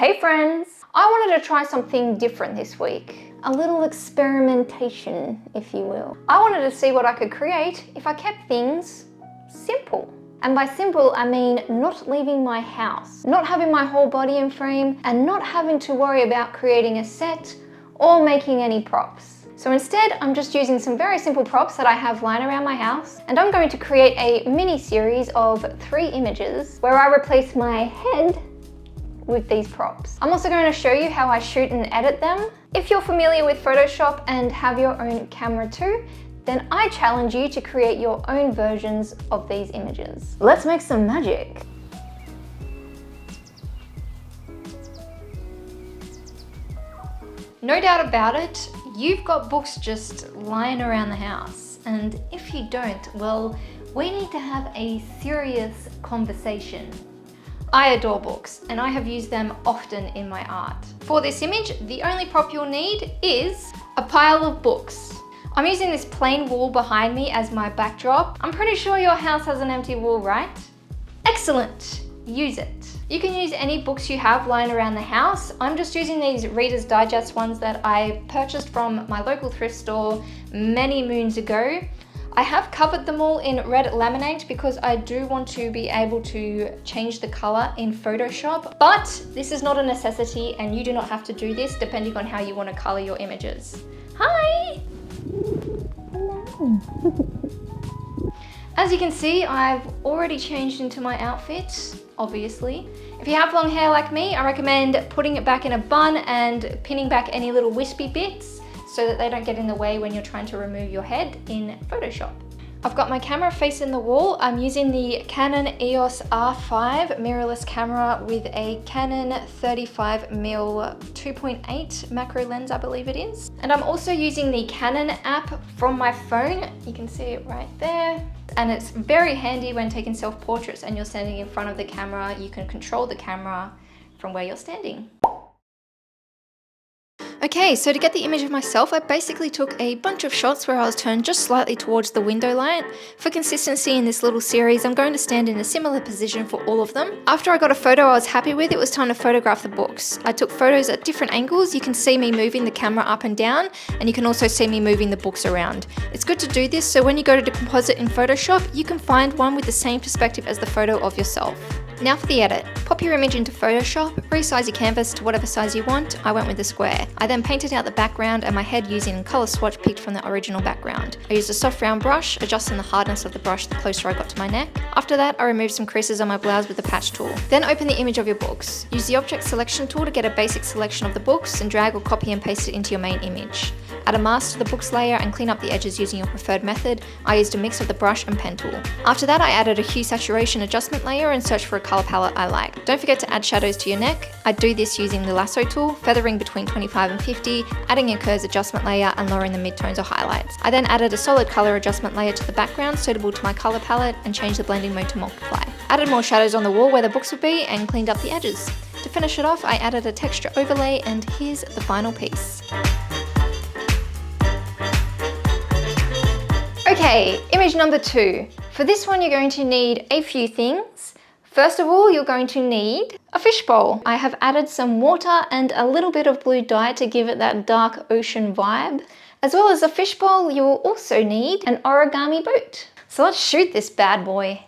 Hey friends! I wanted to try something different this week. A little experimentation, if you will. I wanted to see what I could create if I kept things simple. And by simple, I mean not leaving my house, not having my whole body in frame, and not having to worry about creating a set or making any props. So instead, I'm just using some very simple props that I have lying around my house, and I'm going to create a mini series of 3 images where I replace my head with these props. I'm also going to show you how I shoot and edit them. If you're familiar with Photoshop and have your own camera too, then I challenge you to create your own versions of these images. Let's make some magic. No doubt about it, you've got books just lying around the house. And if you don't, well, we need to have a serious conversation. I adore books, and I have used them often in my art. For this image, the only prop you'll need is a pile of books. I'm using this plain wall behind me as my backdrop. I'm pretty sure your house has an empty wall, right? Excellent, use it. You can use any books you have lying around the house. I'm just using these Reader's Digest ones that I purchased from my local thrift store many moons ago. I have covered them all in red laminate because I do want to be able to change the color in Photoshop, but this is not a necessity and you do not have to do this depending on how you want to color your images. Hi! Hello. As you can see, I've already changed into my outfit, obviously. If you have long hair like me, I recommend putting it back in a bun and pinning back any little wispy bits so that they don't get in the way when you're trying to remove your head in Photoshop. I've got my camera facing the wall. I'm using the Canon EOS R5 mirrorless camera with a Canon 35mm 2.8 macro lens, I believe it is. And I'm also using the Canon app from my phone. You can see it right there. And it's very handy when taking self-portraits and you're standing in front of the camera. You can control the camera from where you're standing. Okay, so to get the image of myself, I basically took a bunch of shots where I was turned just slightly towards the window light. For consistency in this little series, I'm going to stand in a similar position for all of them. After I got a photo I was happy with, it was time to photograph the books. I took photos at different angles. You can see me moving the camera up and down, and you can also see me moving the books around. It's good to do this so when you go to decompose it in Photoshop, you can find one with the same perspective as the photo of yourself. Now for the edit. Pop your image into Photoshop, resize your canvas to whatever size you want. I went with a square. I then painted out the background and my head using a colour swatch picked from the original background. I used a soft round brush, adjusting the hardness of the brush the closer I got to my neck. After that, I removed some creases on my blouse with the patch tool. Then open the image of your books. Use the object selection tool to get a basic selection of the books and drag or copy and paste it into your main image. Add a mask to the books layer and clean up the edges using your preferred method. I used a mix of the brush and pen tool. After that, I added a hue saturation adjustment layer and searched for a colour palette I like. Don't forget to add shadows to your neck. I do this using the lasso tool, feathering between 25 and 50, adding a curves adjustment layer and lowering the midtones or highlights. I then added a solid colour adjustment layer to the background suitable to my colour palette and changed the blending mode to multiply. Added more shadows on the wall where the books would be and cleaned up the edges. To finish it off, I added a texture overlay and here's the final piece. Okay, image number 2. For this one, you're going to need a few things. First of all, you're going to need a fishbowl. I have added some water and a little bit of blue dye to give it that dark ocean vibe. As well as a fishbowl, you will also need an origami boat. So let's shoot this bad boy.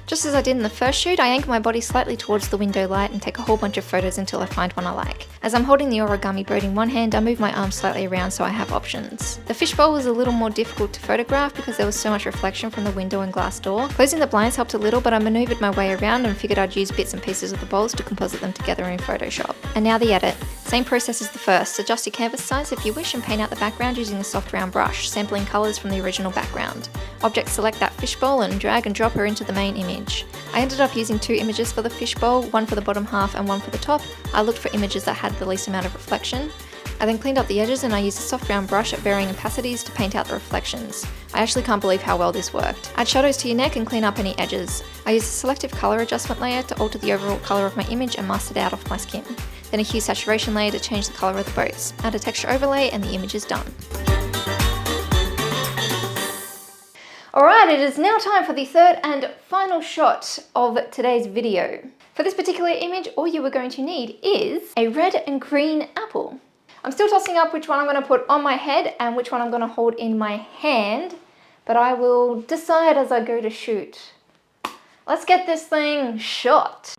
Just as I did in the first shoot, I angle my body slightly towards the window light and take a whole bunch of photos until I find one I like. As I'm holding the origami boat in one hand, I move my arm slightly around so I have options. The fishbowl was a little more difficult to photograph because there was so much reflection from the window and glass door. Closing the blinds helped a little, but I maneuvered my way around and figured I'd use bits and pieces of the bowls to composite them together in Photoshop. And now the edit. Same process as the first. Adjust your canvas size if you wish and paint out the background using a soft round brush, sampling colours from the original background. Object select that fishbowl and drag and drop her into the main image. I ended up using 2 images for the fishbowl, one for the bottom half and one for the top. I looked for images that had the least amount of reflection. I then cleaned up the edges and I used a soft round brush at varying opacities to paint out the reflections. I actually can't believe how well this worked. Add shadows to your neck and clean up any edges. I used a selective colour adjustment layer to alter the overall colour of my image and masked it out off my skin. Then a hue saturation layer to change the colour of the boats. Add a texture overlay and the image is done. Alright, it is now time for the third and final shot of today's video. For this particular image, all you are going to need is a red and green apple. I'm still tossing up which one I'm going to put on my head and which one I'm going to hold in my hand, but I will decide as I go to shoot. Let's get this thing shot.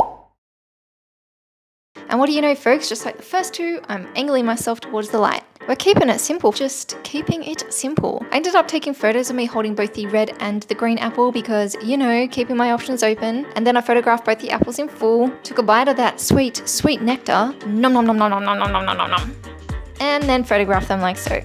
And what do you know, folks, just like the first two, I'm angling myself towards the light. We're keeping it simple, just keeping it simple. I ended up taking photos of me holding both the red and the green apple because, you know, keeping my options open. And then I photographed both the apples in full, took a bite of that sweet, sweet nectar, nom nom nom nom nom nom nom nom nom nom nom, and then photographed them like so.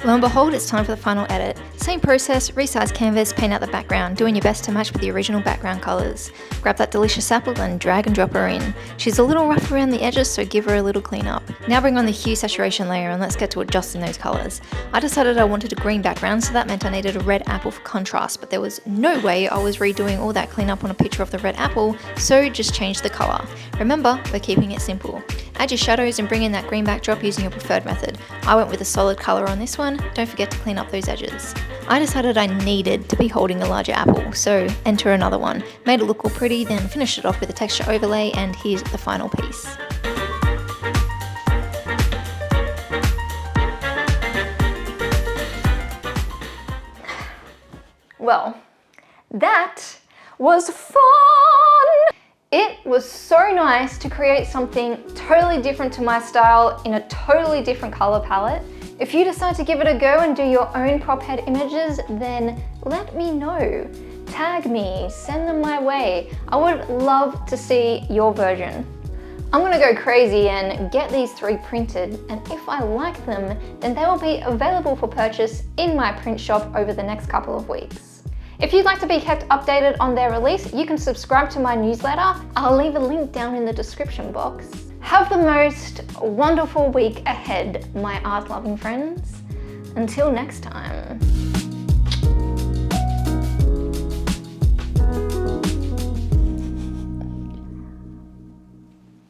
Lo and behold, it's time for the final edit. Same process, resize canvas, paint out the background, doing your best to match with the original background colours. Grab that delicious apple and drag and drop her in. She's a little rough around the edges, so give her a little clean up. Now bring on the hue saturation layer and let's get to adjusting those colours. I decided I wanted a green background, so that meant I needed a red apple for contrast, but there was no way I was redoing all that cleanup on a picture of the red apple, so just change the colour. Remember, we're keeping it simple. Add your shadows and bring in that green backdrop using your preferred method. I went with a solid colour on this one. Don't forget to clean up those edges. I decided I needed to be holding a larger apple, so enter another one. Made it look all pretty, then finished it off with a texture overlay, and here's the final piece. Well, that was fun! It was so nice to create something totally different to my style in a totally different color palette. If you decide to give it a go and do your own prop head images, then let me know. Tag me, send them my way. I would love to see your version. I'm gonna go crazy and get these 3 printed, and if I like them, then they will be available for purchase in my print shop over the next couple of weeks. If you'd like to be kept updated on their release, you can subscribe to my newsletter. I'll leave a link down in the description box. Have the most wonderful week ahead, my art-loving friends. Until next time.